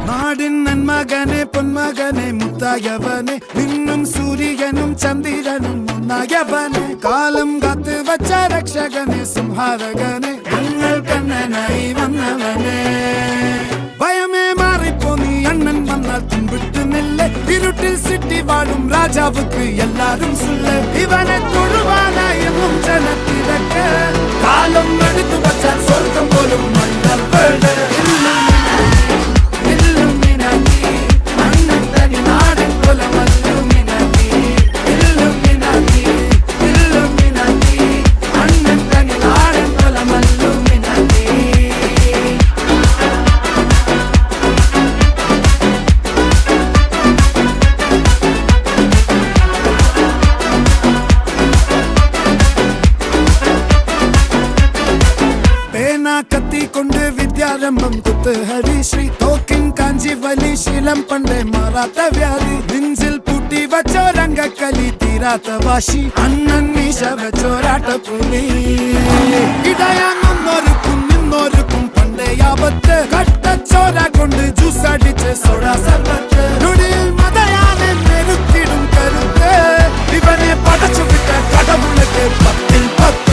நாடின் நன்மகனே பொன்மகனே முத்தாயவனே மின்னும் சூரியனும் சந்திரனும் முன்னாயவனே காலம் காத்து வச்ச ரக்ஷகனே சிம்ஹாரகனே எங்கள் கண்ணனாய் வந்தவனே பயமே மாறிப்போ நீ அண்ணன் வந்தால் தும்பிட்டு நெல்ல இருட்டில் சிட்டி வாழும் ராஜாவுக்கு எல்லாரும் சொல்ல இவனை தொழுவானா என்னும் ஜனத்திறக்க காலம் எடுத்து வச்சால் சொர்க்கம் போலும் மன்னர் கத்தி கொண்டு வித்யாரம்பம் குத்து ஹரி ஸ்ரீ தோக்கின் காஞ்சி வலி சீலம் பண்டை மாறாத்த வியாதி நெஞ்சில் பூட்டி வச்சோ ரங்க கலி தீராத்த வாஷி அண்ணன் மீச வச்சோராட்ட புலி இடையான் முன்னோருக்கும் இன்னொருக்கும் பண்டை ஆபத்து கட்ட சோரா கொண்டு ஜூஸ் அடிச்சு சோடா சர்பத்து நொடியில் மதையான நெருக்கிடும் கருத்து இவனே படைச்சு விட்ட கடவுளுக்கு 10 10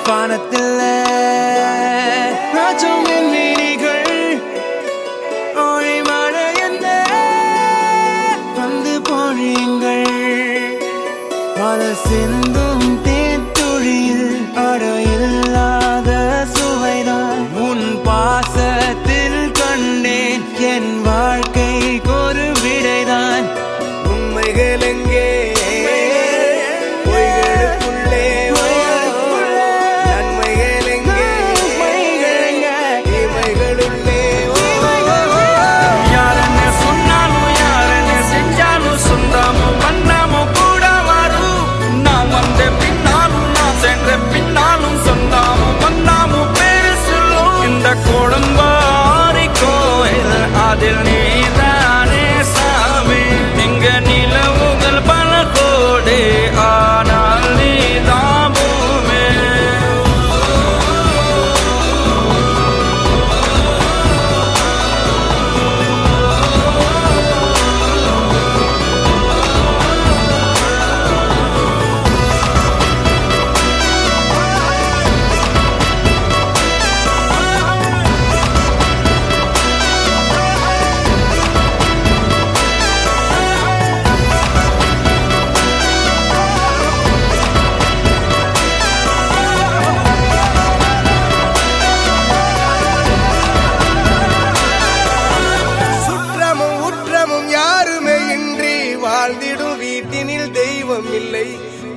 வானத்தில் ராஜமின் மீனிகள் ஓழி மழை என்ன வந்து பொழியுங்கள் பல சிந்தும் தேத்துழியில் அடையில்லாத சுவைதான் உன் பாசத்தில் கண்டேன் என் வாழ்க்கைக்கு ஒரு விடைதான் உண்மைகள் எங்கே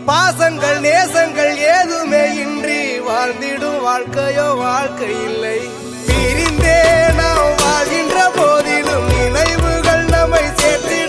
பாசங்கள் நேசங்கள் ஏதுமே இன்றி வாழ்ந்திடும் வாழ்க்கையோ வாழ்க்கை இல்லை பிரிந்தே நாம் வாழ்கின்ற போதிலும் நினைவுகள் நம்மை சேர்த்து